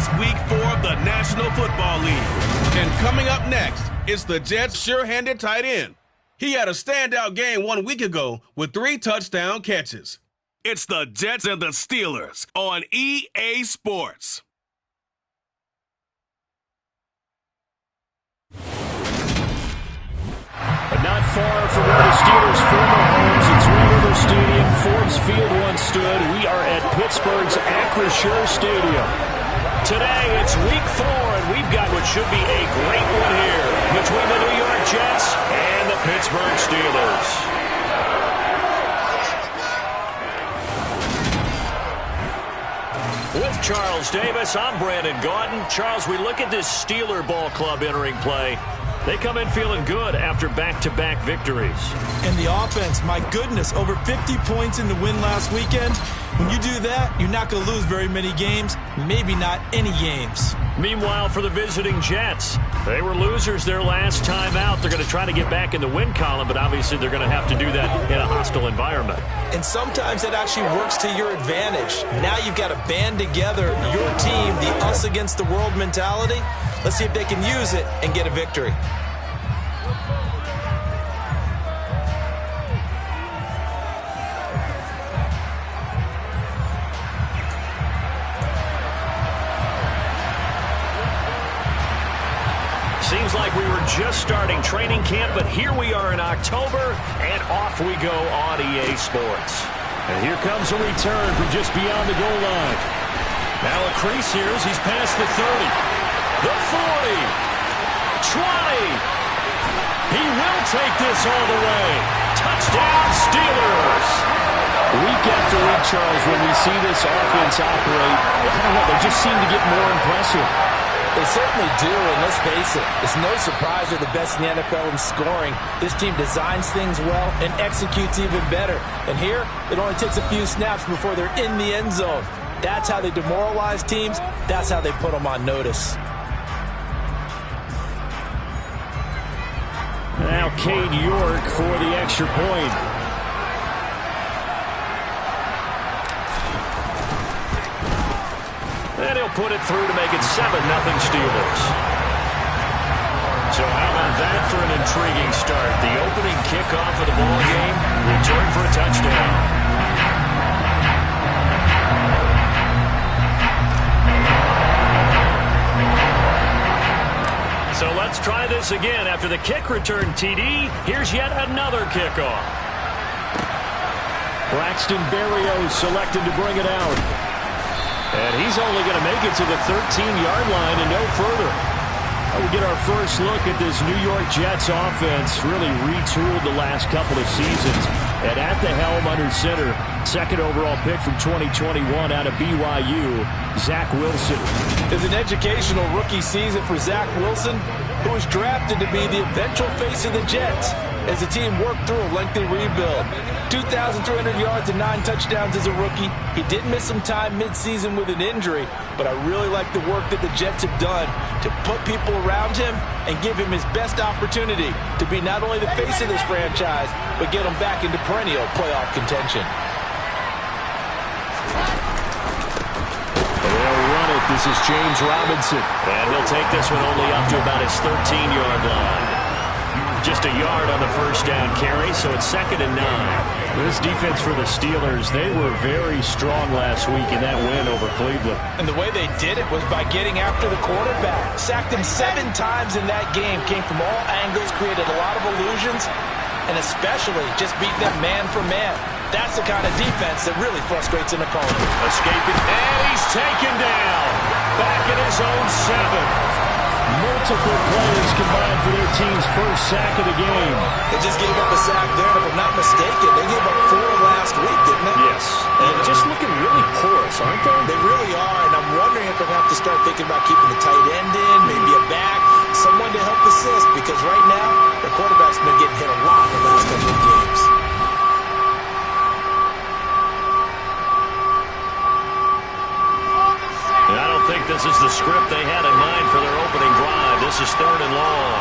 It's Week 4 of the National Football League. And coming up next, it's the Jets' sure-handed tight end. He had a standout game 1 week ago with 3 touchdown catches. It's the Jets and the Steelers on EA Sports. But not far from where the Steelers' former homes at Three River Stadium, Forbes Field once stood. We are at Pittsburgh's Acrisure Stadium. Today, it's Week 4, and we've got what should be a great one here between the New York Jets and the Pittsburgh Steelers. With Charles Davis, I'm Brandon Gaudin. Charles, we look at this Steeler ball club entering play. They come in feeling good after back-to-back victories. And the offense, my goodness, over 50 points in the win last weekend. When you do that, you're not going to lose very many games, maybe not any games. Meanwhile, for the visiting Jets, they were losers their last time out. They're going to try to get back in the win column, but obviously they're going to have to do that in a hostile environment. And sometimes that actually works to your advantage. Now you've got to band together your team, the us against the world mentality. Let's see if they can use it and get a victory. Seems like we were just starting training camp, but here we are in October, and off we go on EA Sports. And here comes a return from just beyond the goal line. Now a crease here as he's past the 30, the 40, 20. He will take this all the way. Touchdown, Steelers. Week after week, Charles, when we see this offense operate, I don't know, they just seem to get more impressive. They certainly do, and let's face it, it's no surprise they're the best in the NFL in scoring. This team designs things well and executes even better. And here, it only takes a few snaps before they're in the end zone. That's how they demoralize teams. That's how they put them on notice. Now Cade York for the extra point. And he'll put it through to make it 7-0 Steelers. So how about that for an intriguing start? The opening kickoff of the ball game, return for a touchdown. So let's try this again. After the kick return TD, here's yet another kickoff. Braxton Berrios selected to bring it out. And he's only going to make it to the 13-yard line and no further. We get our first look at this New York Jets offense, really retooled the last couple of seasons. And at the helm under center, second overall pick from 2021 out of BYU, Zach Wilson. It's an educational rookie season for Zach Wilson, who was drafted to be the eventual face of the Jets as the team worked through a lengthy rebuild. 2,300 yards and 9 touchdowns as a rookie. He did miss some time mid-season with an injury, but I really like the work that the Jets have done to put people around him and give him his best opportunity to be not only the face of this franchise, but get him back into perennial playoff contention. They'll run it. This is James Robinson. And he'll take this one only up to about his 13-yard line. Just a yard on the first down carry, so it's 2nd and 9. This defense for the Steelers, they were very strong last week in that win over Cleveland. And the way they did it was by getting after the quarterback. Sacked him 7 times in that game. Came from all angles, created a lot of illusions, and especially just beat them man for man. That's the kind of defense that really frustrates an opponent. Escaping, and he's taken down. Back in his own 7. Multiple players combined for their team's first sack of the game. They just gave up a sack there, and if I'm not mistaken, they gave up 4 last week, didn't they? Yes. And just looking really porous, aren't they? They really are, and I'm wondering if they'll have to start thinking about keeping the tight end in, maybe a back, someone to help assist, because right now, their quarterback's been getting hit a lot in the last couple of games. I don't think this is the script they had in mind for their opening drive. This is 3rd and long.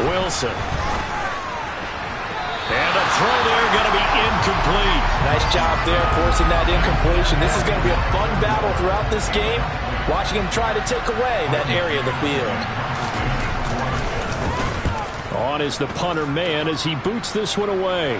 Wilson. And a throw there going to be incomplete. Nice job there forcing that incompletion. This is going to be a fun battle throughout this game, watching him try to take away that area of the field. On is the punter man as he boots this one away.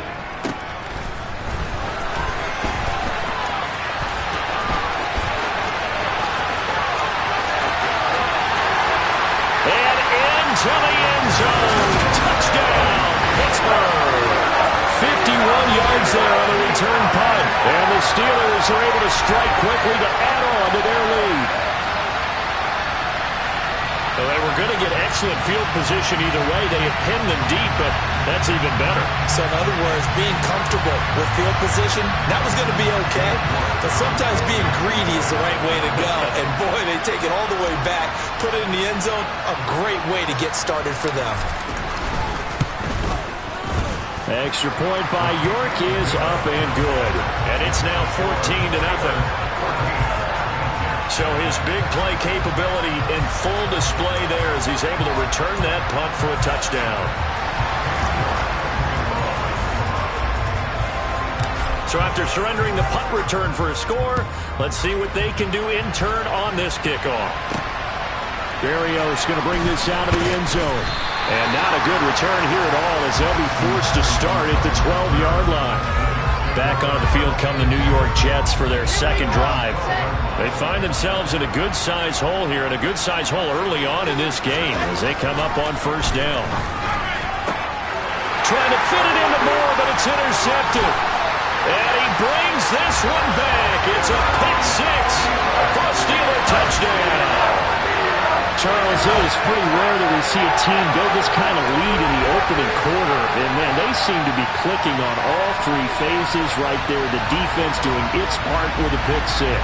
And into the end zone. Touchdown, Pittsburgh. 51 yards there on the return punt. And the Steelers are able to strike quickly to add on to their lead. Well, they were going to get excellent field position either way. They had pinned them deep, but that's even better. So in other words, being comfortable with field position, that was going to be okay. But sometimes being greedy is the right way to go. And boy, they take it all the way back, put it in the end zone. A great way to get started for them. Extra point by York is up and good. And it's now 14-0. So his big play capability in full display there as he's able to return that punt for a touchdown. So after surrendering the punt return for a score, let's see what they can do in turn on this kickoff. Barrios going to bring this out of the end zone. And not a good return here at all as they'll be forced to start at the 12-yard line. Back onto the field come the New York Jets for their second drive. They find themselves in a good-sized hole here, and a good-sized hole early on in this game as they come up on first down. Trying to fit it into Moore, but it's intercepted. And he brings this one back. It's a pick six for a Steeler touchdown. Charles, it is pretty rare that we see a team go this kind of lead in the opening quarter. And, man, they seem to be clicking on all three phases right there. The defense doing its part with a pick six.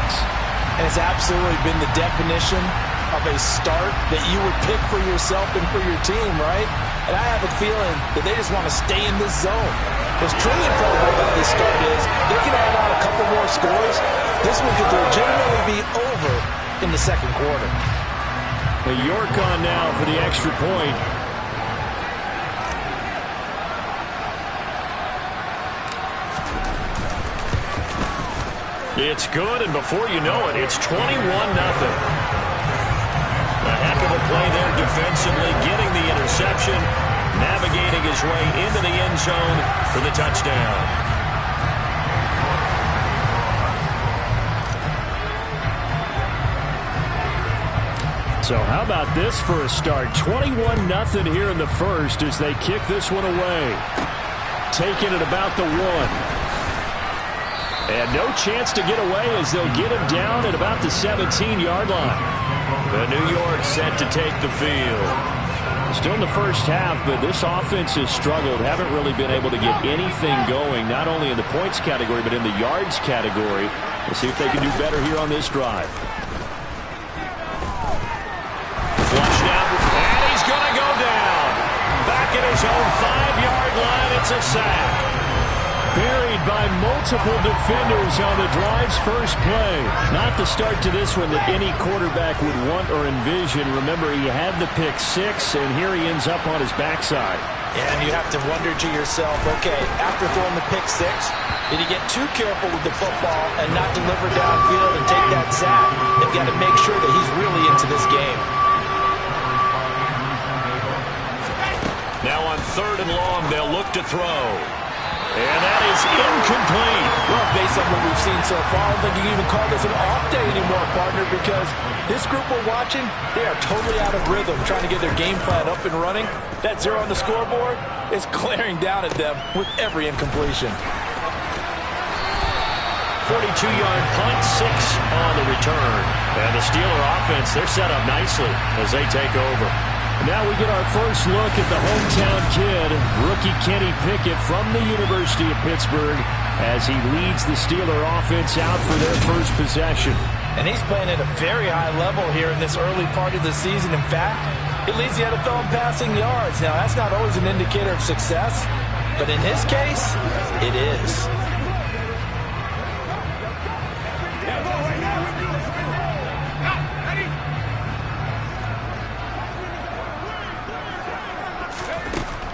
And it's absolutely been the definition of a start that you would pick for yourself and for your team, right? And I have a feeling that they just want to stay in this zone. What's truly incredible about this start is they can add on a couple more scores. This one could legitimately be over in the second quarter. York on now for the extra point. It's good, and before you know it, it's 21-0. A heck of a play there defensively, getting the interception, navigating his way into the end zone for the touchdown. So how about this for a start? 21-0 here in the first as they kick this one away. Taking it about the 1. And no chance to get away as they'll get him down at about the 17-yard line. The New York set to take the field. Still in the first half, but this offense has struggled. Haven't really been able to get anything going, not only in the points category, but in the yards category. We'll see if they can do better here on this drive. Flushed out, and he's going to go down. Back at his own 5-yard line, it's a sack. Buried by multiple defenders on the drive's first play. Not the start to this one that any quarterback would want or envision. Remember, he had the pick six, and here he ends up on his backside. And you have to wonder to yourself, okay, after throwing the pick six, did he get too careful with the football and not deliver downfield and take that sack? They've got to make sure that he's really into this game. Now on 3rd and long, they'll look to throw. And that is incomplete. Well, based on what we've seen so far, I don't think you can even call this an off day anymore, partner, because this group we're watching, they are totally out of rhythm, trying to get their game plan up and running. That 0 on the scoreboard is glaring down at them with every incompletion. 42-yard punt, 6 on the return. And the Steeler offense, they're set up nicely as they take over. Now we get our first look at the hometown kid, rookie Kenny Pickett from the University of Pittsburgh, as he leads the Steeler offense out for their first possession. And he's playing at a very high level here in this early part of the season. In fact, he leads the NFL in passing yards. Now, that's not always an indicator of success, but in his case, it is.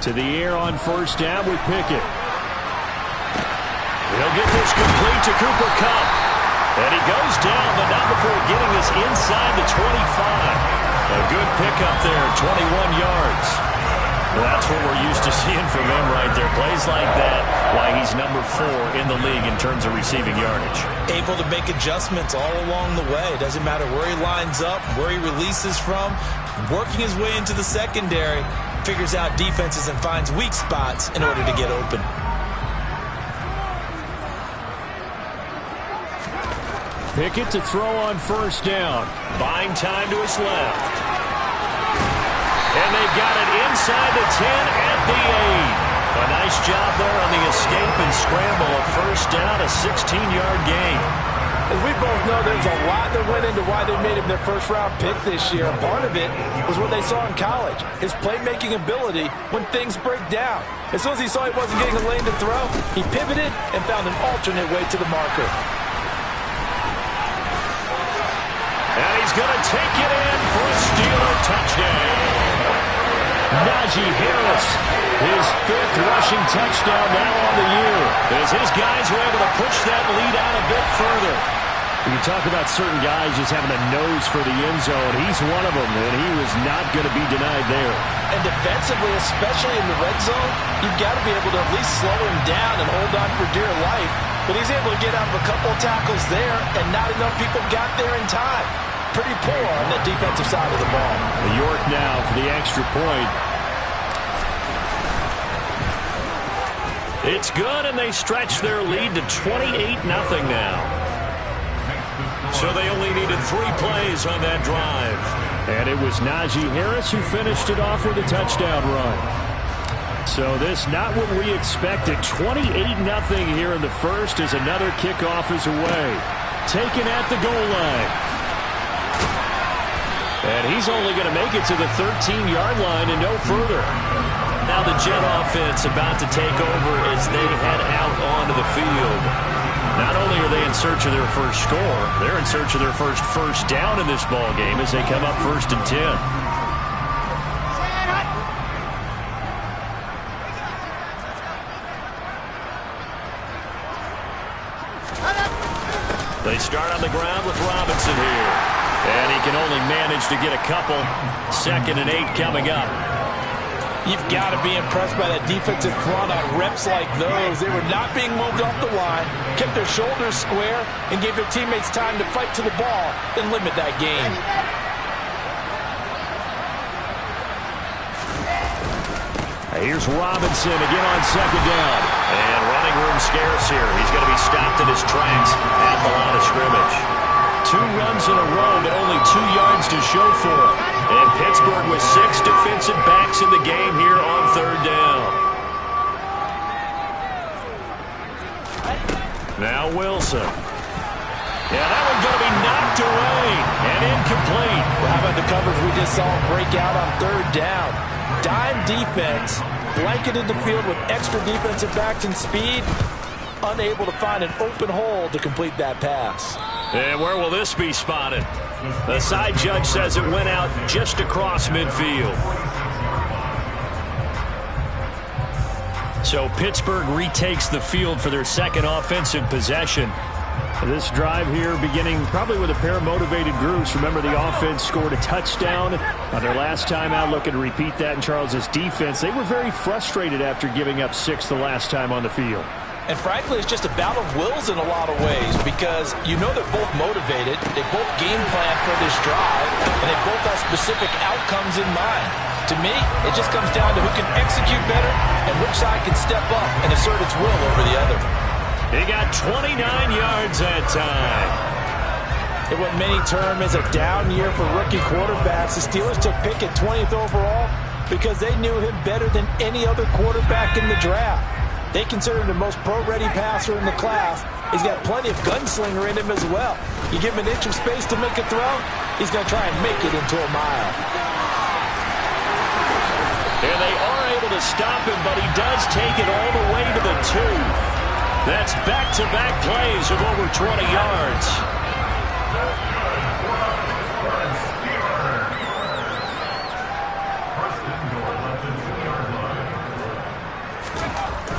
To the air on first down with Pickett. He'll get this complete to Cooper Kupp. And he goes down, but not before getting this inside the 25. A good pickup there, 21 yards. Well, that's what we're used to seeing from him right there. Plays like that, why he's number 4 in the league in terms of receiving yardage. Able to make adjustments all along the way. Doesn't matter where he lines up, where he releases from. Working his way into the secondary, figures out defenses and finds weak spots in order to get open. Pickett to throw on first down. Buying time to his left. And they've got it inside the 10 at the 8. A nice job there on the escape and scramble. A first down, a 16-yard gain. As we both know, there's a lot that went into why they made him their first-round pick this year. And part of it was what they saw in college, his playmaking ability when things break down. As soon as he saw he wasn't getting a lane to throw, he pivoted and found an alternate way to the marker. And he's going to take it in for a Steeler touchdown. Najee Harris, his 5th rushing touchdown now on the year, as his guys were able to push that lead out a bit further. You talk about certain guys just having a nose for the end zone. He's one of them, and he was not going to be denied there. And defensively, especially in the red zone, you've got to be able to at least slow him down and hold on for dear life. But he's able to get out of a couple of tackles there, and not enough people got there in time. Pretty poor on the defensive side of the ball. York now for the extra point. It's good, and they stretch their lead to 28-0 now. So they only needed 3 plays on that drive. And it was Najee Harris who finished it off with a touchdown run. So this not what we expected. 28-0 here in the first as another kickoff is away. Taken at the goal line. And he's only going to make it to the 13-yard line and no further. Now the Jet offense about to take over as they head out onto the field. Not only are they in search of their first score, they're in search of their first down in this ball game as they come up 1st and 10. They start on the ground with Robinson here. And he can only manage to get a couple. 2nd and 8 coming up. You've got to be impressed by that defensive front on reps like those. They were not being moved off the line, kept their shoulders square, and gave their teammates time to fight to the ball and limit that gain. Here's Robinson again on 2nd down. And running room scarce here. He's going to be stopped in his tracks at the line of scrimmage. 2 runs in a row, but only 2 yards to show for it. And Pittsburgh with 6 defensive backs in the game here on 3rd down. Now Wilson. Yeah, that one's going to be knocked away and incomplete. Well, how about the coverage we just saw break out on 3rd down? Dime defense, blanketed the field with extra defensive backs and speed, unable to find an open hole to complete that pass. And where will this be spotted? The side judge says it went out just across midfield. So Pittsburgh retakes the field for their 2nd offensive possession. This drive here beginning probably with a pair of motivated groups. Remember, the offense scored a touchdown on their last time out. Looking to repeat that in Charles' defense. They were very frustrated after giving up 6 the last time on the field. And frankly, it's just a battle of wills in a lot of ways because you know they're both motivated, they both game plan for this drive, and they both have specific outcomes in mind. To me, it just comes down to who can execute better and which side can step up and assert its will over the other. He got 29 yards that time. In what many term is a down year for rookie quarterbacks, the Steelers took Pickett 20th overall because they knew him better than any other quarterback in the draft. They consider him the most pro-ready passer in the class. He's got plenty of gunslinger in him as well. You give him an inch of space to make a throw, he's going to try and make it into a mile. And they are able to stop him, but he does take it all the way to the 2. That's back-to-back plays of over 20 yards.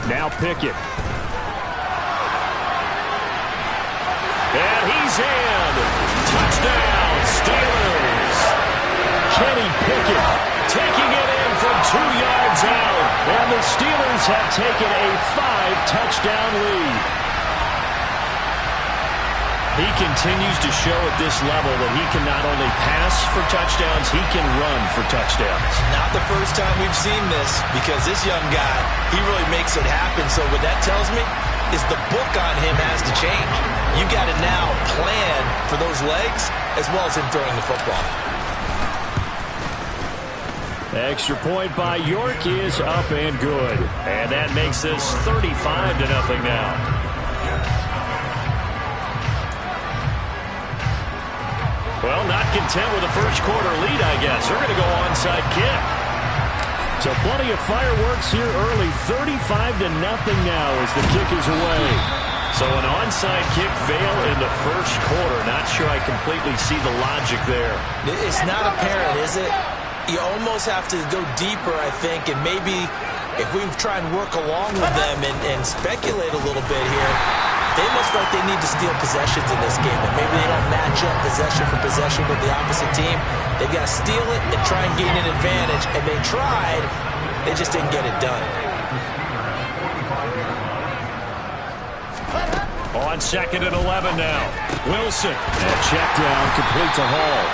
Now Pickett. hand. Touchdown, Steelers. Kenny Pickett taking it in from 2 yards out. And the Steelers have taken a 5-touchdown lead. He continues to show at this level that he can not only pass for touchdowns, he can run for touchdowns. Not the first time we've seen this, because this young guy, he really makes it happen. So what that tells me is the book on him has to change. You got to now plan for those legs as well as him throwing the football. Extra point by York is up and good. And that makes this 35-0 now. Well, not content with the first quarter lead, I guess. They're going to go onside kick. So plenty of fireworks here early. 35-0 now as the kick is away. So an onside kick fail in the first quarter. Not sure I completely see the logic there. It's not apparent, is it? You almost have to go deeper, I think, and maybe if we try and work along with them and speculate a little bit here, they must feel like they need to steal possessions in this game, and maybe they don't match up possession for possession with the opposite team. They've got to steal it and try and gain an advantage, and they tried. They just didn't get it done. On 2nd and 11 now. Wilson. And check down, complete to Hall.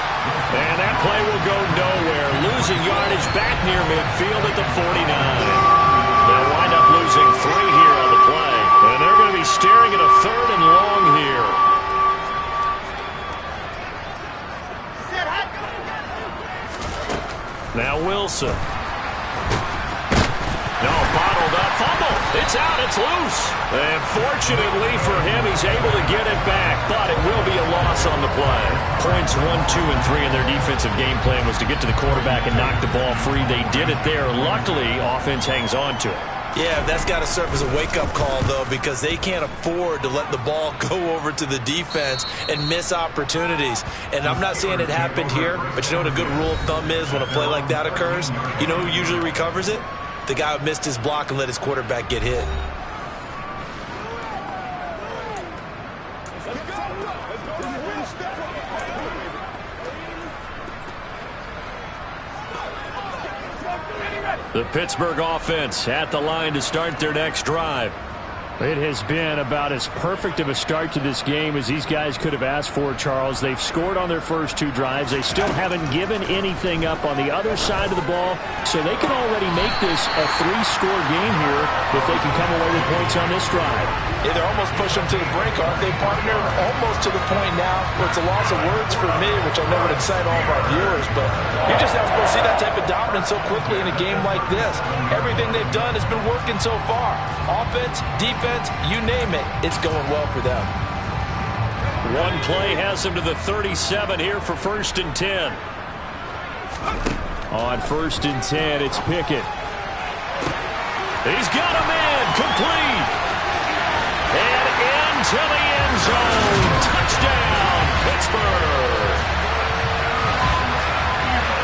And that play will go nowhere. Losing yardage back near midfield at the 49. They'll wind up losing 3 here on the play. And they're going to be staring at a 3rd and long here. Now Wilson. No, bottled up. Fumble. It's out. It's loose. And fortunately for him, he's able to get it back. But it will be a loss on the play. Points 1, 2, and 3 in their defensive game plan was to get to the quarterback and knock the ball free. They did it there. Luckily, offense hangs on to it. Yeah, that's got to serve as a wake-up call, though, because they can't afford to let the ball go over to the defense and miss opportunities. And I'm not saying it happened here, but you know what a good rule of thumb is when a play like that occurs? You know who usually recovers it? The guy who missed his block and let his quarterback get hit. The Pittsburgh offense at the line to start their next drive. It has been about as perfect of a start to this game as these guys could have asked for, Charles. They've scored on their first 2 drives. They still haven't given anything up on the other side of the ball, so they can already make this a 3-score game here if they can come away with points on this drive. Yeah, they're almost pushing them to the brink, aren't they, partner? Almost to the point now where it's a loss of words for me, which I know would excite all of our viewers, but you're just not supposed to see that type of dominance so quickly in a game like this. Everything they've done has been working so far. Offense, defense, you name it, it's going well for them. One play has them to the 37 here for 1st and 10. On 1st and 10, it's Pickett. He's got a man, complete. And into the end zone. Touchdown, Pittsburgh.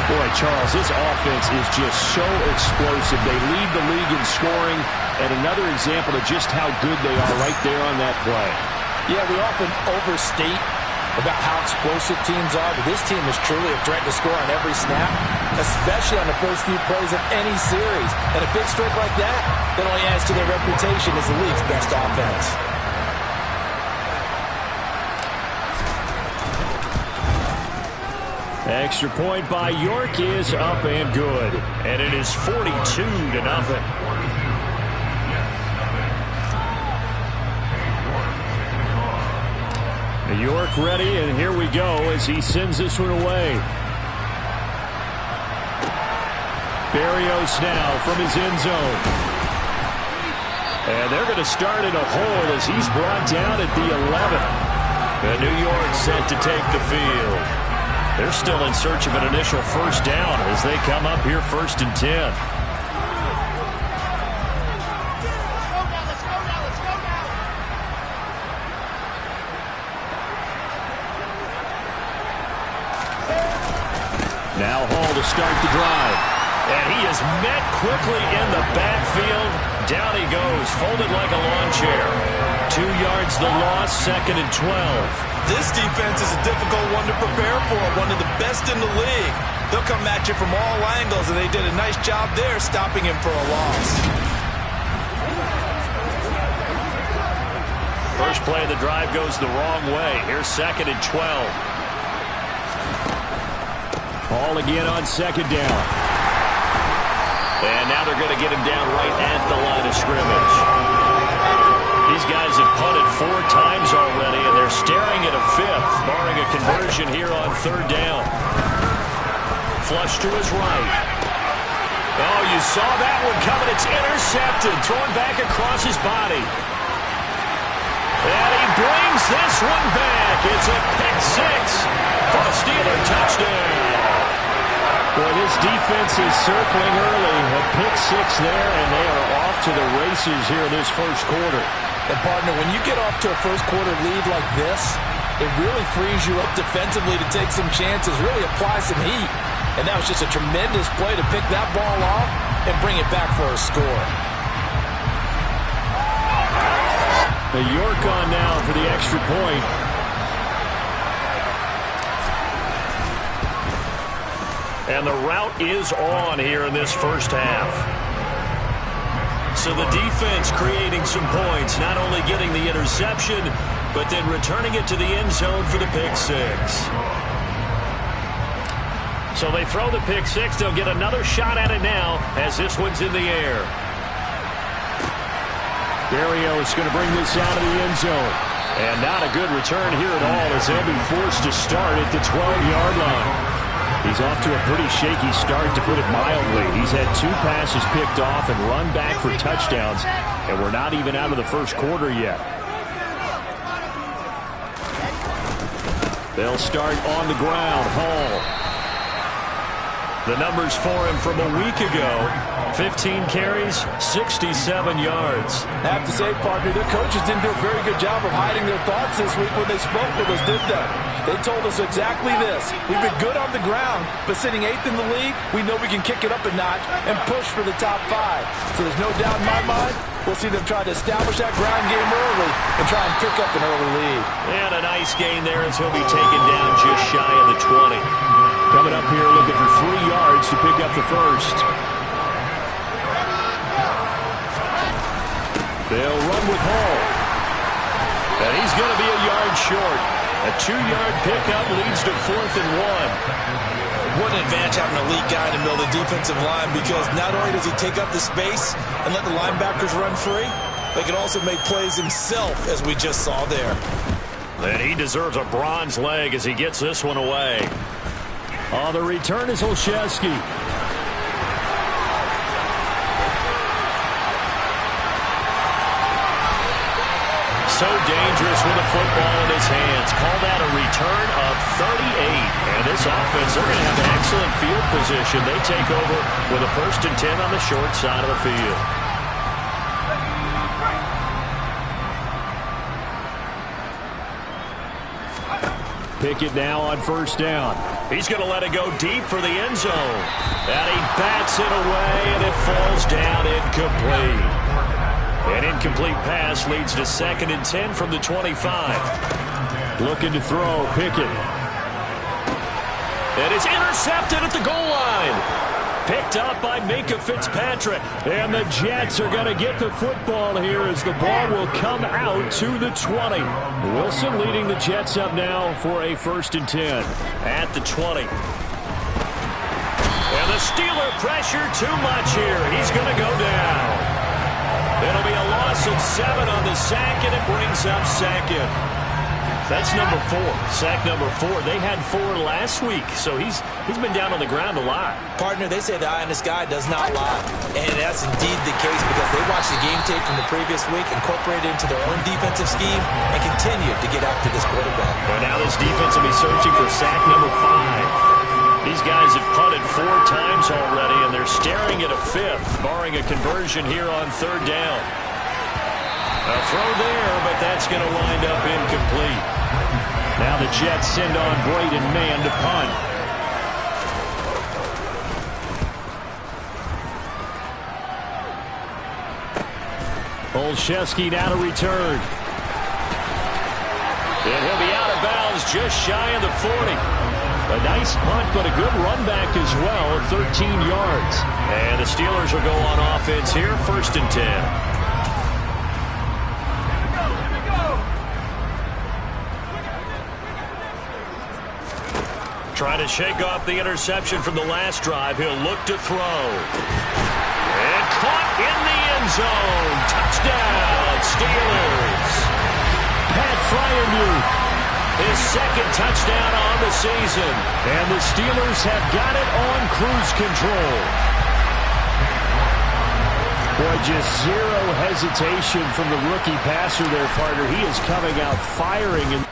Boy, Charles, this offense is just so explosive. They lead the league in scoring, and another example of just how good they are right there on that play. Yeah, we often overstate about how explosive teams are, but this team is truly a threat to score on every snap, especially on the first few plays of any series. And a big streak like that only adds to their reputation as the league's best offense. Extra point by York is up and good. And it is 42-0. York ready, and here we go as he sends this one away. Berrios now from his end zone. And they're going to start in a hole as he's brought down at the 11. And New York set to take the field. They're still in search of an initial first down as they come up here 1st and 10. Now Hall to start the drive. And he is met quickly in the backfield. Down he goes, folded like a lawn chair. 2 yards the loss, 2nd and 12. This defense is a difficult one to prepare for, one of the best in the league. They'll come at you from all angles, and they did a nice job there stopping him for a loss. First play of the drive goes the wrong way. Here's 2nd and 12. Ball again on 2nd down. And now they're going to get him down right at the line of scrimmage. These guys have punted 4 times already, and they're staring at a 5th, barring a conversion here on 3rd down. Flush to his right. Oh, you saw that one coming. It's intercepted. Thrown back across his body. And he brings this one back. It's a pick 6 for a Steeler touchdown. Boy, this defense is circling early. A pick 6 there, and they are off to the races here in this first quarter. And, partner, when you get off to a first-quarter lead like this, it really frees you up defensively to take some chances, really apply some heat. And that was just a tremendous play to pick that ball off and bring it back for a score. The York on now for the extra point. And the route is on here in this first half. So the defense creating some points, not only getting the interception, but then returning it to the end zone for the pick 6. So they throw the pick 6. They'll get another shot at it now as this one's in the air. Barrio is going to bring this out of the end zone. And not a good return here at all as they'll be forced to start at the 12-yard line. He's off to a pretty shaky start, to put it mildly. He's had 2 passes picked off and run back for touchdowns, and we're not even out of the first quarter yet. They'll start on the ground. Hall. The numbers for him from a week ago: 15 carries, 67 yards. I have to say, partner, their coaches didn't do a very good job of hiding their thoughts this week when they spoke with us, did they? They told us exactly this. We've been good on the ground, but sitting 8th in the league, we know we can kick it up a notch and push for the top 5. So there's no doubt in my mind, we'll see them try to establish that ground game early and try and pick up an early lead. And a nice gain there as he'll be taken down just shy of the 20. Coming up here looking for 3 yards to pick up the first. They'll run with Hall. And he's going to be a yard short. A 2-yard pickup leads to 4th and 1. What an advantage having an elite guy in the middle of the defensive line, because not only does he take up the space and let the linebackers run free, but he can also make plays himself, as we just saw there. And he deserves a bronze leg as he gets this one away. On the return is Olszewski. So dangerous with a football in his hands. Call that a return of 38. And this offense, they're going to have an excellent field position. They take over with a 1st and 10 on the short side of the field. Pickett now on 1st down. He's going to let it go deep for the end zone. And he bats it away, and it falls down incomplete. An incomplete pass leads to 2nd and 10 from the 25. Looking to throw, Pickett. And it's intercepted at the goal line. Picked up by Minka Fitzpatrick. And the Jets are going to get the football here as the ball will come out to the 20. Wilson leading the Jets up now for a 1st and 10 at the 20. And the Steeler pressure too much here. He's going to go down. It'll be a loss of 7 on the sack, and it brings up 2nd. That's number 4. Sack number 4. They had 4 last week, so he's been down on the ground a lot. Partner, they say the eye in the sky does not lie. And that's indeed the case, because they watched the game tape from the previous week, incorporated it into their own defensive scheme, and continued to get after this quarterback. But now this defense will be searching for sack number 5. These guys have punted 4 times already, and they're staring at a 5th, barring a conversion here on 3rd down. A throw there, but that's going to wind up incomplete. Now the Jets send on Braden Mann to punt. Olszewski now to return. And he'll be out of bounds just shy of the 40. A nice punt, but a good run back as well, 13 yards. And the Steelers will go on offense here, 1st and 10. Trying to shake off the interception from the last drive. He'll look to throw. And caught in the end zone. Touchdown, Steelers. Pat Fryermuth, his 2nd touchdown on the season. And the Steelers have got it on cruise control. Boy, just zero hesitation from the rookie passer there, partner. He is coming out firing. And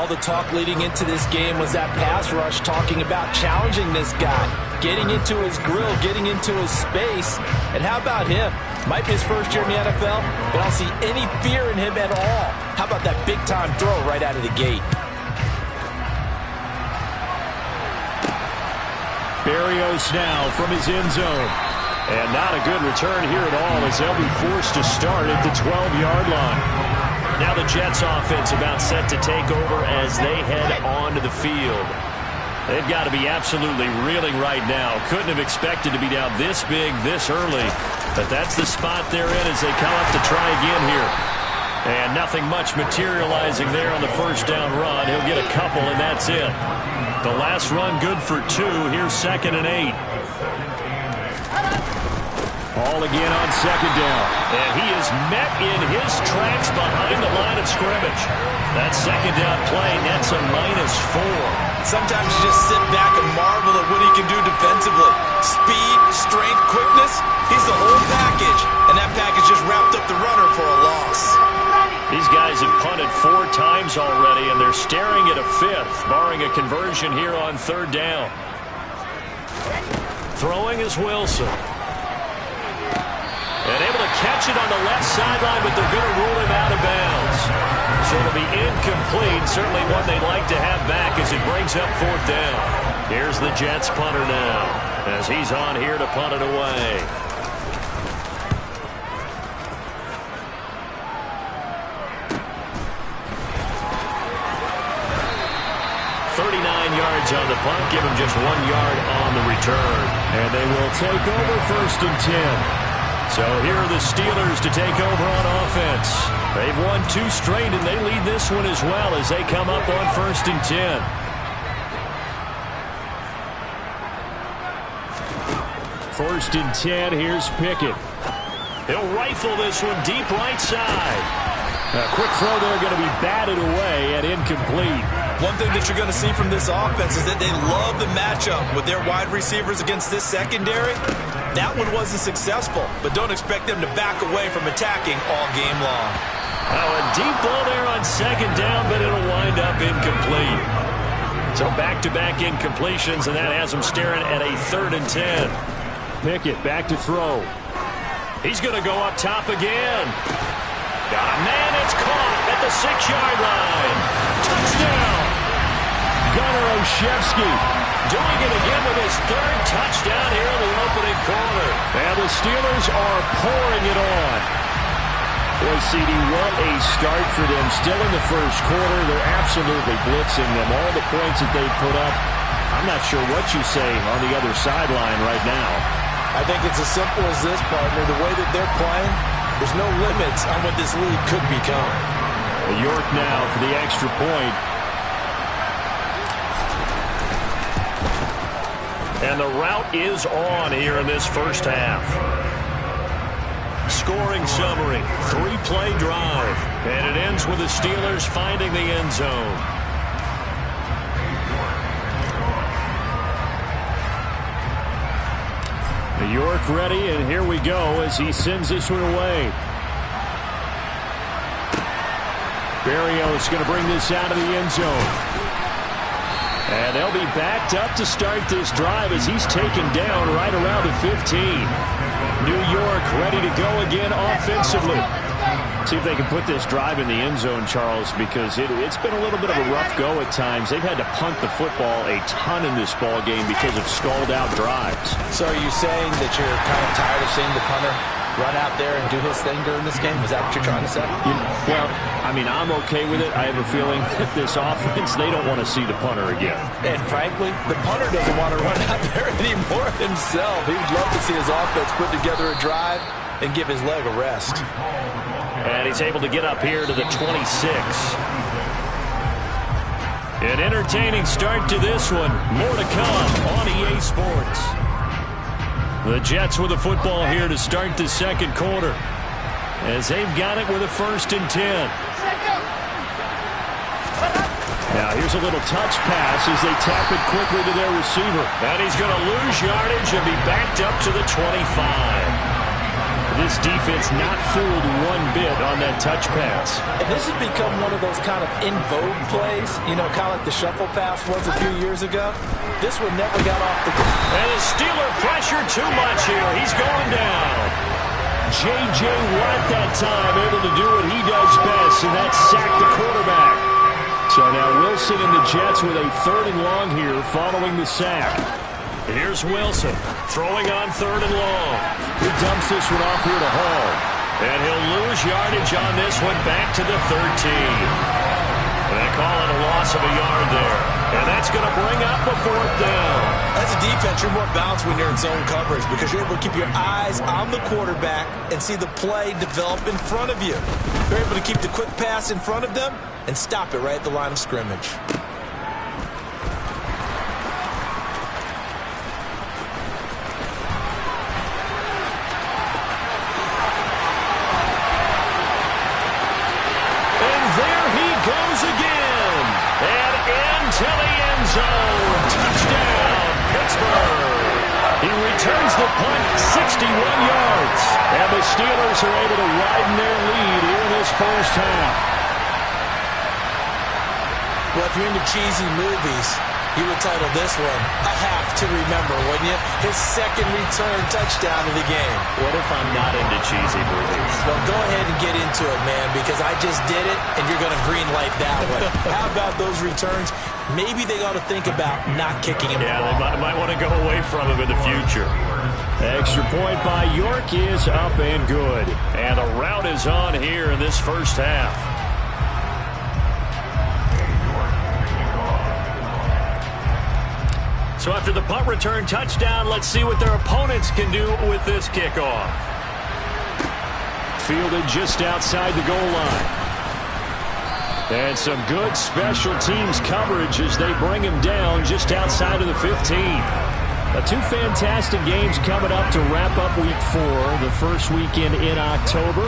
all the talk leading into this game was that pass rush, talking about challenging this guy, getting into his grill, getting into his space. And how about him? Might be his first year in the NFL, but I don't see any fear in him at all. How about that big-time throw right out of the gate? Berrios now from his end zone. And not a good return here at all as they'll be forced to start at the 12-yard line. Now the Jets offense about set to take over as they head onto the field. They've got to be absolutely reeling right now. Couldn't have expected to be down this big this early. But that's the spot they're in as they come up to try again here. And nothing much materializing there on the first down run. He'll get a couple and that's it. The last run good for 2. Here's 2nd and 8. Ball again on 2nd down. And he is met in his tracks behind the line of scrimmage. That 2nd down play nets a -4. Sometimes you just sit back and marvel at what he can do defensively. Speed, strength, quickness, he's the whole package. And that package just wrapped up the runner for a loss. These guys have punted 4 times already, and they're staring at a 5th, barring a conversion here on 3rd down. Throwing is Wilson. And able to catch it on the left sideline, but they're going to rule him out of bounds. So it'll be incomplete. Certainly one they'd like to have back as it brings up 4th down. Here's the Jets punter now as he's on here to punt it away. On the punt, give him just 1 yard on the return. And they will take over 1st and 10. So here are the Steelers to take over on offense. They've won 2 straight, and they lead this one as well as they come up on 1st and 10. First and 10, here's Pickett. He'll rifle this one deep right side. A quick throw there going to be batted away and incomplete. One thing that you're going to see from this offense is that they love the matchup with their wide receivers against this secondary. That one wasn't successful, but don't expect them to back away from attacking all game long. Oh, a deep ball there on 2nd down, but it'll wind up incomplete. So back-to-back incompletions, and that has them staring at a 3rd and 10. Pickett back to throw. He's going to go up top again. Got a man, it's caught at the 6-yard line. Touchdown! Gunnar Olszewski doing it again with his 3rd touchdown here in the opening quarter. And the Steelers are pouring it on. Boy, CD, what a start for them. Still in the first quarter, they're absolutely blitzing them. All the points that they put up, I'm not sure what you say on the other sideline right now. I think it's as simple as this, partner. The way that they're playing, there's no limits on what this league could become. York now for the extra point. And the route is on here in this first half. Scoring summary, 3-play drive. And it ends with the Steelers finding the end zone. York ready, and here we go as he sends this one away. Berrios going to bring this out of the end zone. And they'll be backed up to start this drive as he's taken down right around the 15. New York ready to go again offensively. See if they can put this drive in the end zone, Charles, because it's been a little bit of a rough go at times. They've had to punt the football a ton in this ball game because of stalled-out drives. So are you saying that you're kind of tired of seeing the punter run out there and do his thing during this game? Is that what you're trying to say? Well, I mean, I'm okay with it. I have a feeling that this offense, they don't want to see the punter again. And frankly, the punter doesn't want to run out there anymore himself. He'd love to see his offense put together a drive and give his leg a rest. And he's able to get up here to the 26. An entertaining start to this one. More to come on EA Sports. The Jets with the football here to start the second quarter, as they've got it with a 1st and 10. Now here's a little touch pass as they tap it quickly to their receiver. And he's going to lose yardage and be backed up to the 25. This defense not fooled one bit on that touch pass. And this has become one of those kind of in vogue plays, you know, kind of like the shuffle pass was a few years ago. This one never got off the ground. And the Steeler pressure too much here. He's going down. J.J. Watt that time able to do what he does best, and that's sack the quarterback. So now Wilson and the Jets with a 3rd and long here following the sack. Here's Wilson throwing on 3rd and long. He dumps this one off here to Hall. And he'll lose yardage on this one back to the 13. They call it a loss of a yard there. And that's going to bring up a 4th down. As a defense, you're more balanced when you're in zone coverage because you're able to keep your eyes on the quarterback and see the play develop in front of you. You're able to keep the quick pass in front of them and stop it right at the line of scrimmage. Again, and into the end zone. Touchdown, Pittsburgh. He returns the punt 61 yards, and the Steelers are able to widen their lead here in this first half. Well, if you're into cheesy movies, you would title this one A Half to Remember, wouldn't you? His 2nd return touchdown of the game. What if I'm not into cheesy movies? Well, go ahead and get into it, man, because I just did it, and you're going to green light that one. How about those returns? Maybe they ought to think about not kicking him the ball. Yeah, they might want to go away from him in the future. Extra point by York is up and good. And a rout is on here in this first half. So after the punt return touchdown, let's see what their opponents can do with this kickoff. Fielded just outside the goal line. And some good special teams coverage as they bring him down just outside of the 15. Now, 2 fantastic games coming up to wrap up Week 4, the first weekend in October.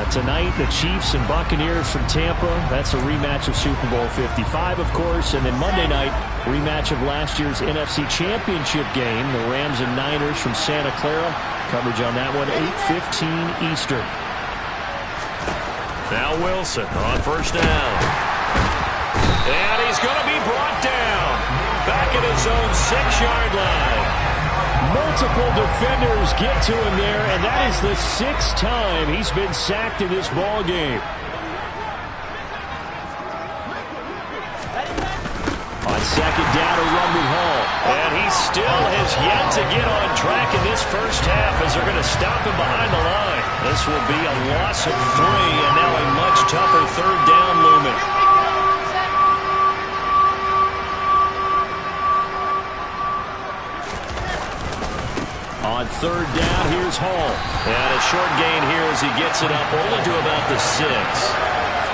Tonight, the Chiefs and Buccaneers from Tampa. That's a rematch of Super Bowl 55, of course. And then Monday night, rematch of last year's NFC Championship game, the Rams and Niners from Santa Clara. Coverage on that one, 8:15 Eastern. Now Wilson on 1st down. And he's going to be brought down. Back at his own 6-yard line. Multiple defenders get to him there, and that is the 6th time he's been sacked in this ball game. On 2nd down, a run with Hall. And he still has yet to get on track in this first half as they're going to stop him behind the line. This will be a loss of 3, and now a much tougher 3rd down looming. On 3rd down, here's Hall. And a short gain here as he gets it up only to about the 6.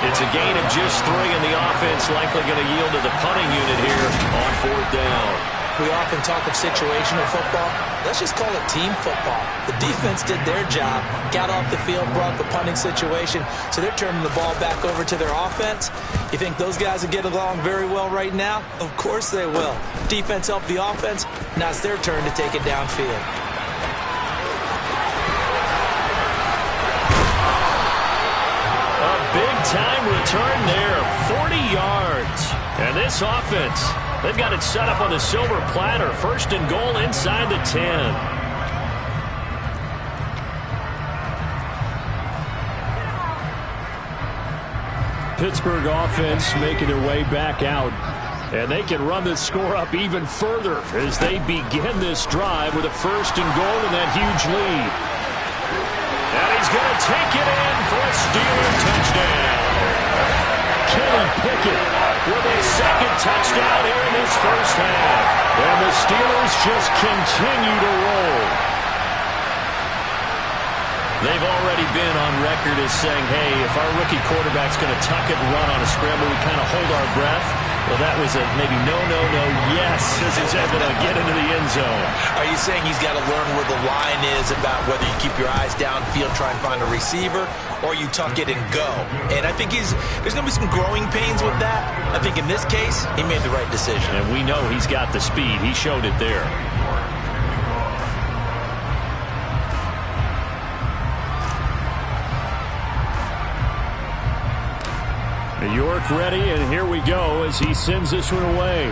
It's a gain of just 3, and the offense likely going to yield to the punting unit here on 4th down. We often talk of situational football. Let's just call it team football. The defense did their job, got off the field, brought the punting situation, so they're turning the ball back over to their offense. You think those guys will get along very well right now? Of course they will. Defense helped the offense. Now it's their turn to take it downfield. Big-time return there, 40 yards. And this offense, they've got it set up on the silver platter. 1st and goal inside the 10. Pittsburgh offense making their way back out. And they can run this score up even further as they begin this drive with a 1st and goal and that huge lead. And he's going to take it in for a Steeler touchdown. Kenny Pickett with a 2nd touchdown here in this first half. And the Steelers just continue to roll. They've already been on record as saying, hey, if our rookie quarterback's going to tuck it and run on a scramble, we kind of hold our breath. Well, that was a maybe no, yes, as he's able to get into the end zone. Are you saying he's got to learn where the line is about whether you keep your eyes downfield, try and find a receiver, or you tuck it and go? And I think there's going to be some growing pains with that. I think in this case, he made the right decision. And we know he's got the speed. He showed it there. York ready, and here we go as he sends this one away.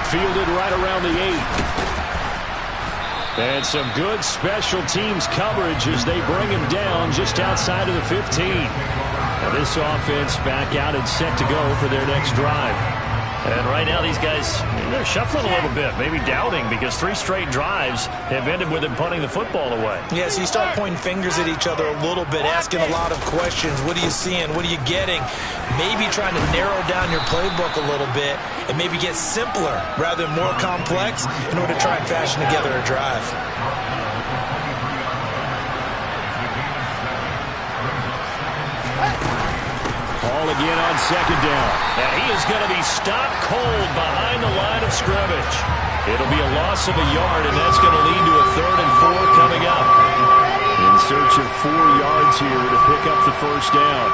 Fielded right around the 8. And some good special teams coverage as they bring him down just outside of the 15. Now this offense back out and set to go for their next drive. And right now these guys, they're shuffling a little bit, maybe doubting, because 3 straight drives have ended with them punting the football away. Yeah, so you start pointing fingers at each other a little bit, asking a lot of questions. What are you seeing? What are you getting? Maybe trying to narrow down your playbook a little bit and maybe get simpler rather than more complex in order to try and fashion together a drive. Ball again on second down. And he is going to be stopped cold behind the line of scrimmage. It'll be a loss of a yard, and that's going to lead to a 3rd and 4 coming up. In search of 4 yards here to pick up the first down.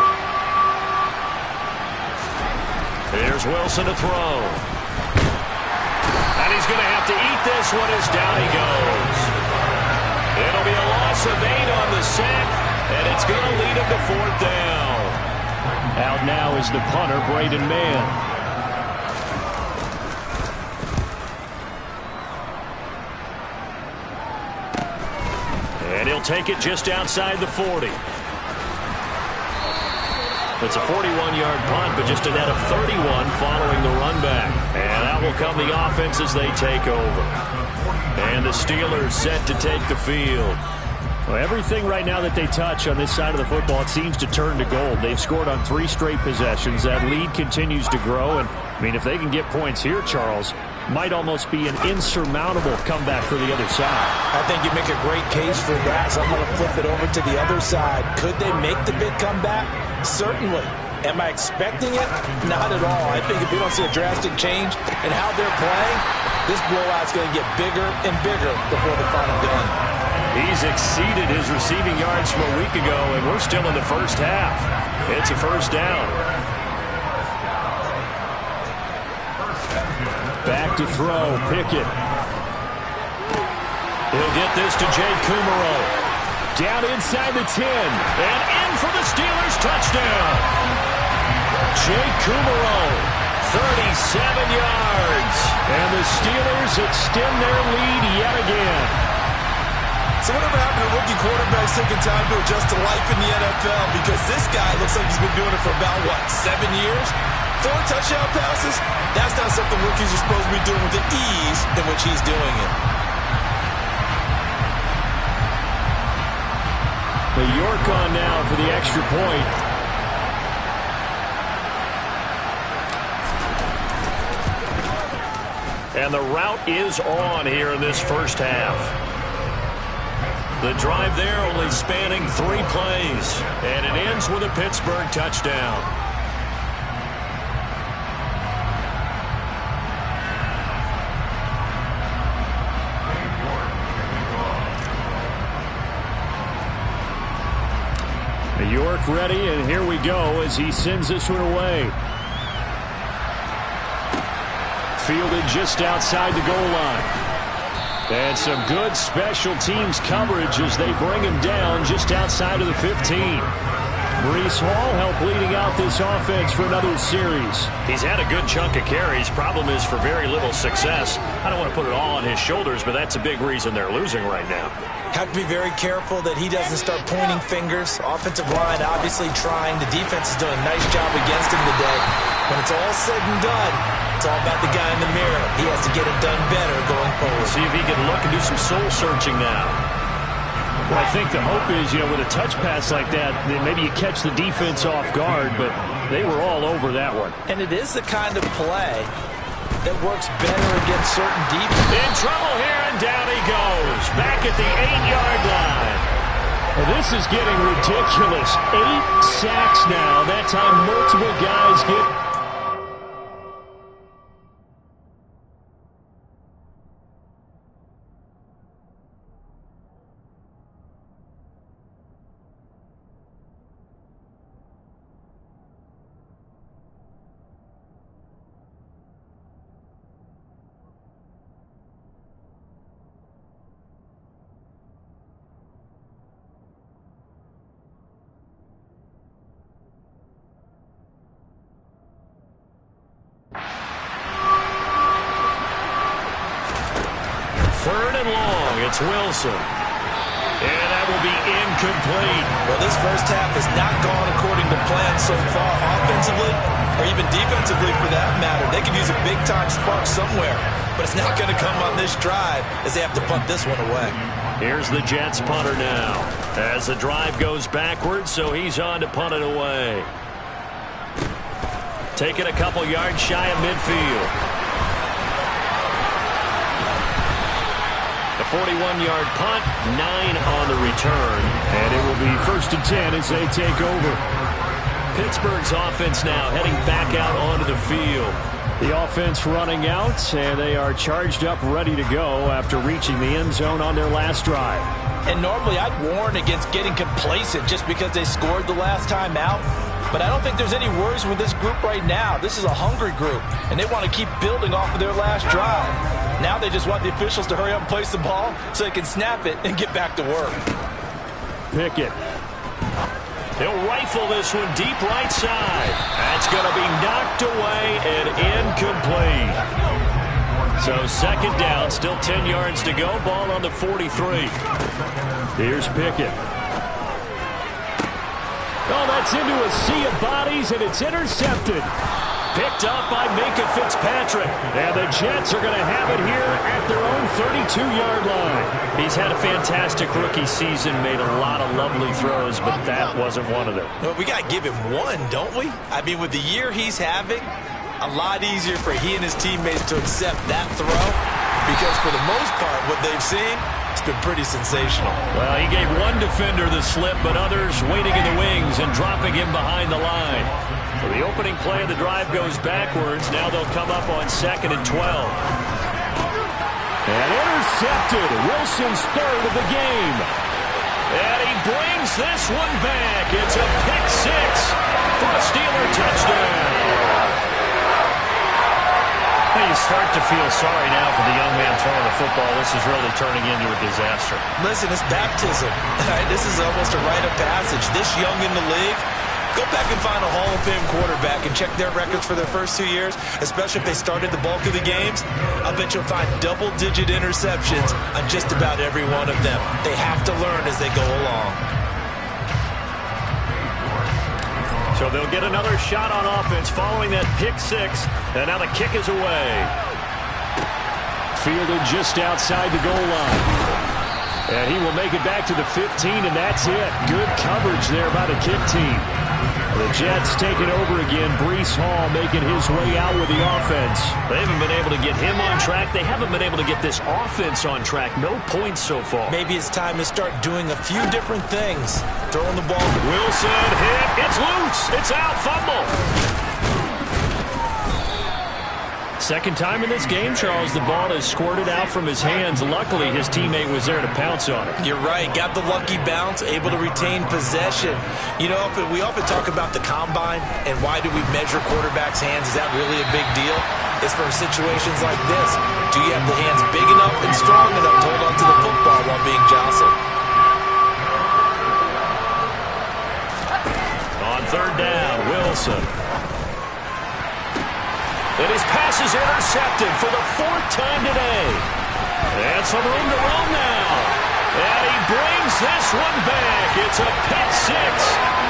Here's Wilson to throw. And he's going to have to eat this one as down he goes. It'll be a loss of 8 on the sack, and it's going to lead him to 4th down. Out now is the punter, Braden Mann. And he'll take it just outside the 40. It's a 41-yard punt, but just a net of 31 following the run back. And out will come the offense as they take over. And the Steelers set to take the field. Well, everything right now that they touch on this side of the football, it seems to turn to gold. They've scored on 3 straight possessions. That lead continues to grow. And, I mean, if they can get points here, Charles, might almost be an insurmountable comeback for the other side. I think you make a great case for that. So I'm going to flip it over to the other side. Could they make the big comeback? Certainly. Am I expecting it? Not at all. I think if we don't see a drastic change in how they're playing, this blowout's going to get bigger and bigger before the final gun. He's exceeded his receiving yards from a week ago, and we're still in the first half. It's a first down. Back to throw, Pickett. He'll get this to Jay Kumaro. Down inside the 10. And in for the Steelers touchdown. Jay Kumaro, 37 yards. And the Steelers extend their lead yet again. So whatever happened to rookie quarterbacks taking time to adjust to life in the NFL? Because this guy looks like he's been doing it for about, 7 years? 4 touchdown passes? That's not something rookies are supposed to be doing with the ease in which he's doing it. The York on now for the extra point. And the route is on here in this first half. The drive there only spanning 3 plays. And it ends with a Pittsburgh touchdown. York ready, and here we go as he sends this one away. Fielded just outside the goal line. And some good special teams coverage as they bring him down just outside of the 15. Breece Hall helped leading out this offense for another series. He's had a good chunk of carries. Problem is for very little success. I don't want to put it all on his shoulders, but that's a big reason they're losing right now. Have to be very careful that he doesn't start pointing fingers. Offensive line obviously trying. The defense is doing a nice job against him today. When it's all said and done, it's all about the guy in the mirror. He has to get it done better going forward. See if he can look and do some soul searching now. Well, I think the hope is, with a touch pass like that, then maybe you catch the defense off guard, but they were all over that one. And it is the kind of play that works better against certain defense. In trouble here, and down he goes. Back at the 8-yard line. Well, this is getting ridiculous. 8 sacks now. That time multiple guys get... third and long. It's Wilson. And that will be incomplete. Well, this first half has not gone according to plan so far offensively, or even defensively for that matter. They could use a big-time spark somewhere, but it's not going to come on this drive as they have to punt this one away. Here's the Jets punter now as the drive goes backwards, so he's on to punt it away. Taking a couple yards shy of midfield. The 41-yard punt, 9 on the return. And it will be 1st and 10 as they take over. Pittsburgh's offense now heading back out onto the field. The offense running out, and they are charged up, ready to go after reaching the end zone on their last drive. And normally I'd warn against getting complacent just because they scored the last time out. But I don't think there's any worries with this group right now. This is a hungry group, and they want to keep building off of their last drive. Now they just want the officials to hurry up and place the ball so they can snap it and get back to work. Pickett. He'll rifle this one deep right side. That's going to be knocked away and incomplete. So 2nd down, still 10 yards to go. Ball on the 43. Here's Pickett. Oh, that's into a sea of bodies, and it's intercepted. Picked up by Minka Fitzpatrick. And the Jets are going to have it here at their own 32-yard line. He's had a fantastic rookie season, made a lot of lovely throws, but that wasn't one of them. Well, we got to give him one, don't we? I mean, with the year he's having, a lot easier for he and his teammates to accept that throw, because for the most part, what they've seen, it's been pretty sensational. Well, he gave one defender the slip, but others waiting in the wings and dropping him behind the line. So the opening play of the drive goes backwards. Now they'll come up on 2nd and 12. And intercepted. Wilson's 3rd of the game. And he brings this one back. It's a pick 6 for a Steeler touchdown. You start to feel sorry now for the young man throwing the football. This is really turning into a disaster. Listen, it's baptism. This is almost a rite of passage. This young in the league, go back and find a Hall of Fame quarterback and check their records for their first 2 years, especially if they started the bulk of the games. I'll bet you'll find double-digit interceptions on just about every one of them. They have to learn as they go along. So they'll get another shot on offense following that pick 6. And now the kick is away. Fielded just outside the goal line. And he will make it back to the 15, and that's it. Good coverage there by the kick team. The Jets taking over again. Breece Hall making his way out with the offense. They haven't been able to get him on track. They haven't been able to get this offense on track. No points so far. Maybe it's time to start doing a few different things. Throwing the ball. Wilson hit. It's loose. It's out. Fumble. Second time in this game, Charles, the ball is squirted out from his hands. Luckily, his teammate was there to pounce on it. You're right. Got the lucky bounce, able to retain possession. You know, we often talk about the combine and why do we measure quarterbacks' hands. Is that really a big deal? It's for situations like this. Do you have the hands big enough and strong enough to hold on to the football while being jostled? On 3rd down, Wilson. And his pass is intercepted for the 4th time today. And some room to roam now. And he brings this one back. It's a pick 6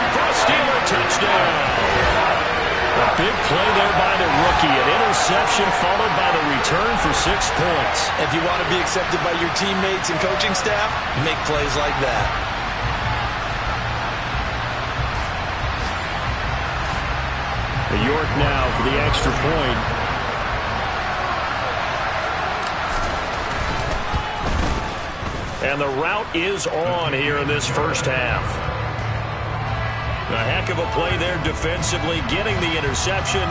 for a Steeler touchdown. A big play there by the rookie. An interception followed by the return for 6 points. If you want to be accepted by your teammates and coaching staff, make plays like that. York now for the extra point. And the route is on here in this first half. A heck of a play there defensively, getting the interception,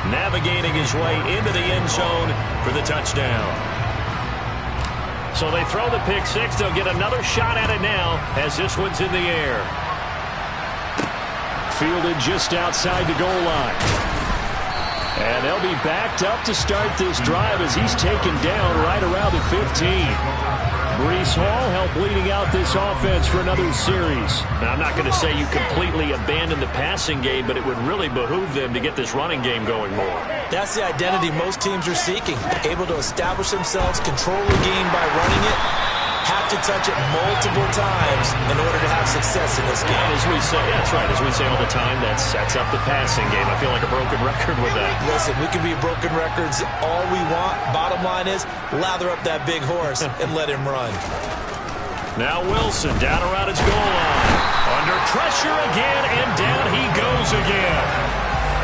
navigating his way into the end zone for the touchdown. So they throw the pick 6. They'll get another shot at it now as this one's in the air. Fielded just outside the goal line. And they'll be backed up to start this drive as he's taken down right around the 15. Breece Hall helped leading out this offense for another series. Now, I'm not going to say you completely abandon the passing game, but it would really behoove them to get this running game going more. That's the identity most teams are seeking. Able to establish themselves, control the game by running it, have to touch it multiple times in order to have success in this game. And as we say, yeah, that's right. As we say all the time, that sets up the passing game. I feel like a broken record with that. Listen, we can be broken records all we want. Bottom line is, lather up that big horse and let him run. Now Wilson down around his goal line. Under pressure again, and down he goes again.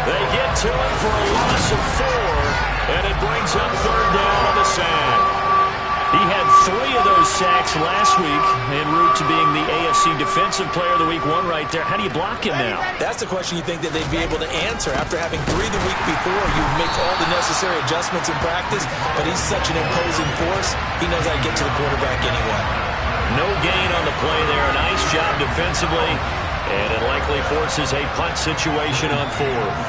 They get to him for a loss of 4, and it brings up third down on the sack. He had 3 of those sacks last week en route to being the AFC Defensive Player of the Week 1 right there. How do you block him now? That's the question you think that they'd be able to answer. After having 3 the week before, you make all the necessary adjustments in practice, but he's such an imposing force, he knows how to get to the quarterback anyway. No gain on the play there. Nice job defensively, and it likely forces a punt situation on 4th.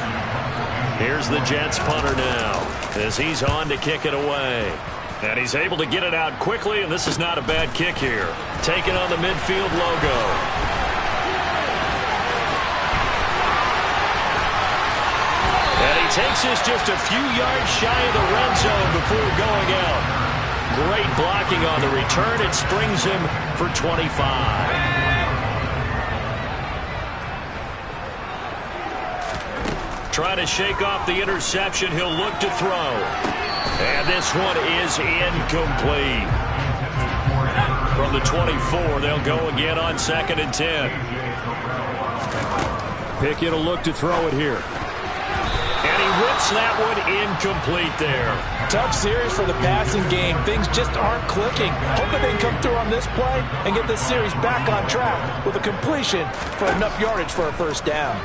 Here's the Jets punter now as he's on to kick it away. And he's able to get it out quickly, and this is not a bad kick here. Taking on the midfield logo. And he takes this just a few yards shy of the red zone before going out. Great blocking on the return. It springs him for 25. Trying to shake off the interception. He'll look to throw. And this one is incomplete. From the 24, they'll go again on 2nd and 10. Pickett will look to throw it here. And he whips that one incomplete there. Tough series for the passing game. Things just aren't clicking. Hoping they can come through on this play and get this series back on track with a completion for enough yardage for a first down.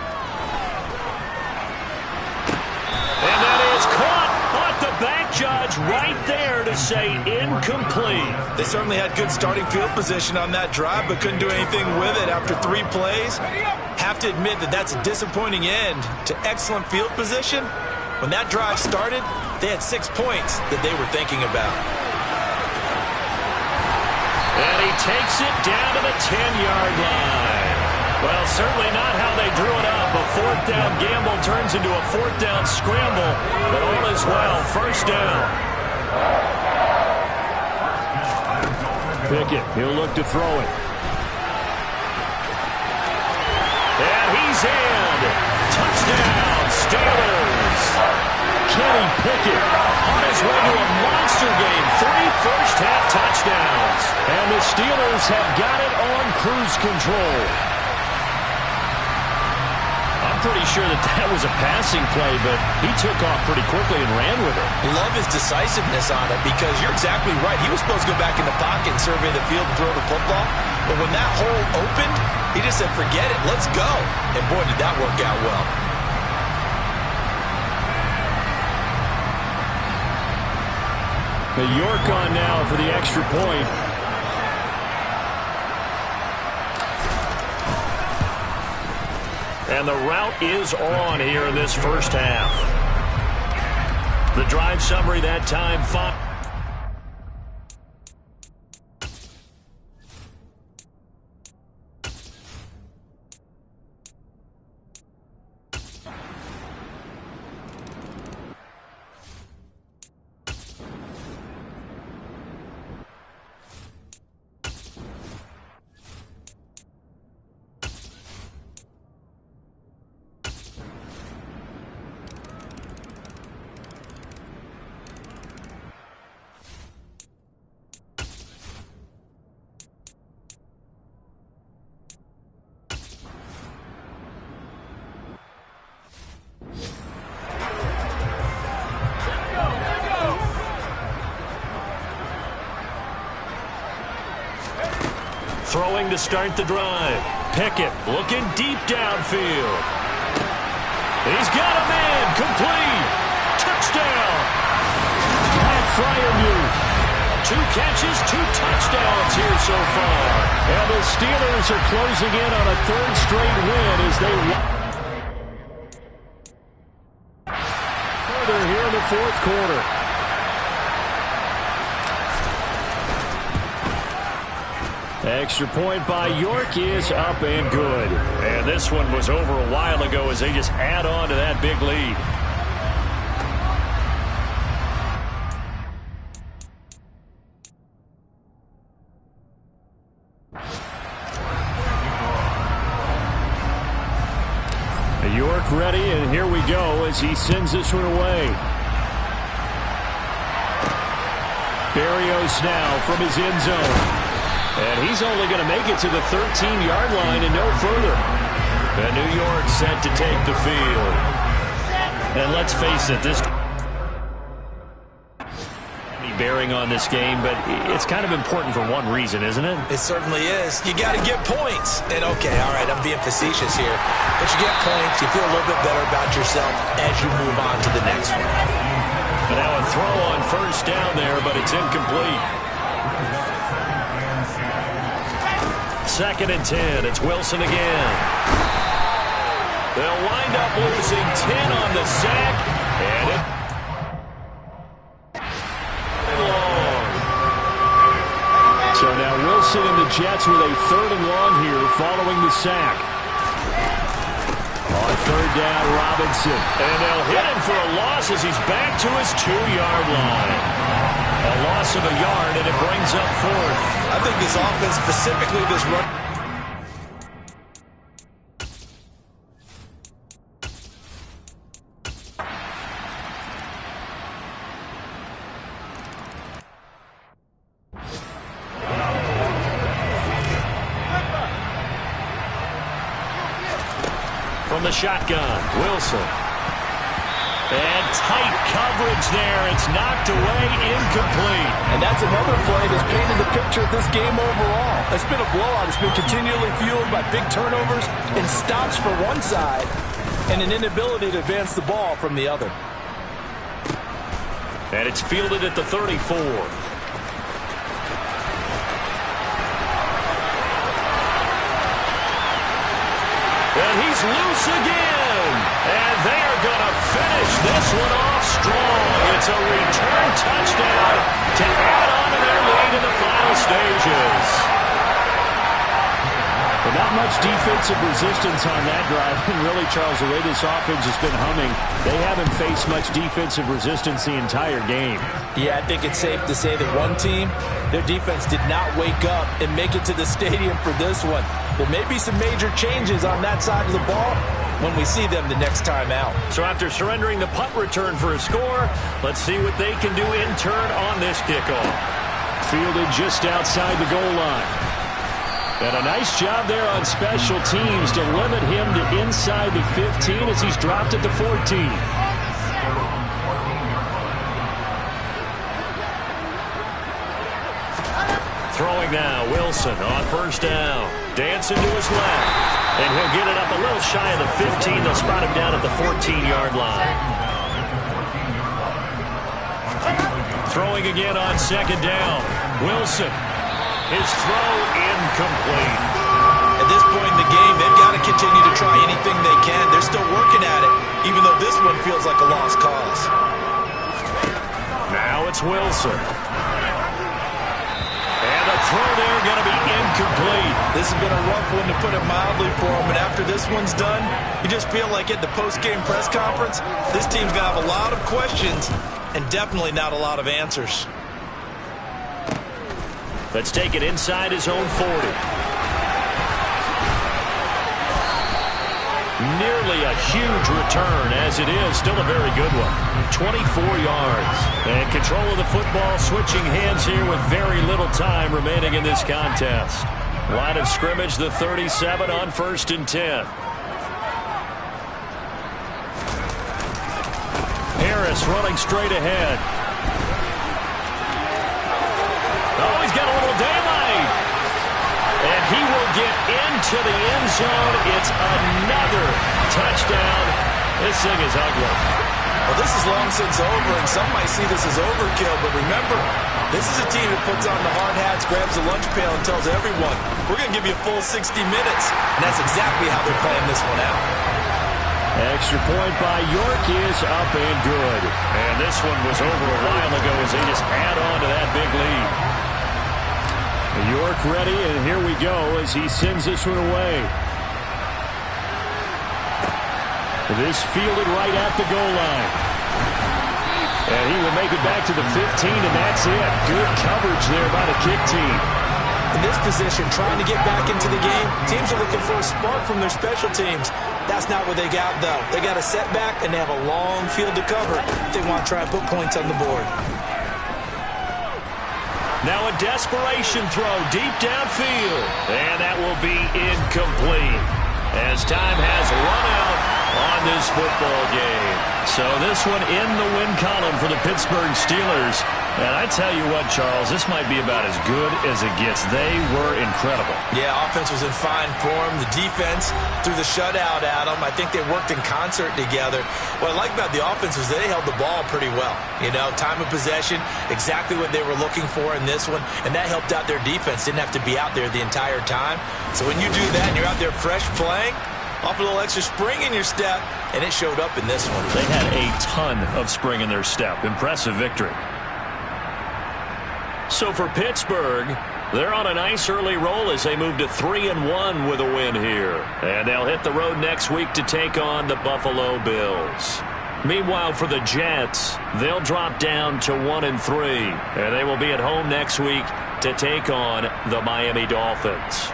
And that is caught. The back judge right there to say incomplete. They certainly had good starting field position on that drive, but couldn't do anything with it after 3 plays. Have to admit that that's a disappointing end to excellent field position. When that drive started, they had 6 points that they were thinking about. And he takes it down to the 10-yard line. Well, certainly not how they drew it up. A 4th down gamble turns into a 4th down scramble, but all is well. First down. Pickett, he'll look to throw it. And he's in. Touchdown, Steelers. Kenny Pickett on his way to a monster game. 3 first-half touchdowns. And the Steelers have got it on cruise control. Pretty sure that was a passing play, but he took off pretty quickly and ran with it. Love his decisiveness on it because you're exactly right. He was supposed to go back in the pocket and survey the field and throw the football, but when that hole opened, he just said, forget it, let's go. And boy, did that work out well. The York on now for the extra point. And the route is on here in this first half. The drive summary that time, 5. Throwing to start the drive. Pickett looking deep downfield. He's got a man. Complete. Touchdown. Pat Fryermuth. 2 catches, 2 touchdowns here so far. And the Steelers are closing in on a 3rd straight win as they further here in the 4th quarter. Extra point by York is up and good. And this one was over a while ago as they just add on to that big lead. York ready, and here we go as he sends this one away. Berrios now from his end zone. And he's only going to make it to the 13-yard line and no further. And New York set to take the field. And let's face it, this bearing on this game, but it's kind of important for one reason, isn't it? It certainly is. You got to get points. And okay, all right, I'm being facetious here. But you get points, you feel a little bit better about yourself as you move on to the next one. But now a throw on first down there, but it's incomplete. 2nd and 10. It's Wilson again. They'll wind up losing 10 on the sack. And it long. So now Wilson and the Jets with a 3rd and long here following the sack. On 3rd down, Robinson. And they'll hit him for a loss as he's back to his 2-yard line. A loss of a yard, and it brings up 4th. I think this offense, specifically this run. From the shotgun, Wilson. And tight coverage there. It's knocked away, incomplete. And that's another play that's painted the picture of this game overall. It's been a blowout. It's been continually fueled by big turnovers and stops for one side and an inability to advance the ball from the other. And it's fielded at the 34. And he's loose again. And they are going to finish this one off strong. It's a return touchdown to add on to their lead in the final stages. But not much defensive resistance on that drive. And really, Charles, the way this offense has been humming, they haven't faced much defensive resistance the entire game. Yeah, I think it's safe to say that one team, their defense did not wake up and make it to the stadium for this one. There may be some major changes on that side of the ball when we see them the next time out. So after surrendering the punt return for a score, let's see what they can do in turn on this kickoff. Fielded just outside the goal line. And a nice job there on special teams to limit him to inside the 15 as he's dropped at the 14. Throwing now, Wilson on 1st down. Dancing to his left. And he'll get it up a little shy of the 15. They'll spot him down at the 14-yard line. Throwing again on 2nd down. Wilson. His throw incomplete. At this point in the game, they've got to continue to try anything they can. They're still working at it, even though this one feels like a lost cause. Now it's Wilson. And the throw there going to be incomplete. This has been a rough one, to put it mildly, for him. And after this one's done, you just feel like at the post-game press conference, this team's going to have a lot of questions and definitely not a lot of answers. Let's take it inside his own 40. Nearly a huge return, as it is. Still a very good one. 24 yards. And control of the football, switching hands here with very little time remaining in this contest. Line of scrimmage, the 37 on 1st and 10. Harris running straight ahead. Oh, he's got a little daylight. And he will get into the end zone. It's another touchdown. This thing is ugly. Well, this is long since over, and some might see this as overkill. But remember, this is a team that puts on the hard hats, grabs the lunch pail, and tells everyone, we're going to give you a full 60 minutes. And that's exactly how they're playing this one out. Extra point by York is up and good. And this one was over a while ago as they just add on to that big lead. York ready, and here we go as he sends this one away. This fielded right at the goal line. And he will make it back to the 15, and that's it. Good coverage there by the kick team. In this position, trying to get back into the game, teams are looking for a spark from their special teams. That's not what they got, though. They got a setback, and they have a long field to cover. They want to try and put points on the board. Now a desperation throw deep downfield. And that will be incomplete as time has run out on this football game. So this one in the win column for the Pittsburgh Steelers. And I tell you what, Charles, this might be about as good as it gets. They were incredible. Yeah, offense was in fine form. The defense threw the shutout at them. I think they worked in concert together. What I like about the offense was they held the ball pretty well. You know, time of possession, exactly what they were looking for in this one. And that helped out their defense. Didn't have to be out there the entire time. So when you do that and you're out there fresh playing, off a little extra spring in your step, and it showed up in this one. They had a ton of spring in their step. Impressive victory. So for Pittsburgh, they're on a nice early roll as they move to 3-1 with a win here. And they'll hit the road next week to take on the Buffalo Bills. Meanwhile, for the Jets, they'll drop down to 1-3. And they will be at home next week to take on the Miami Dolphins.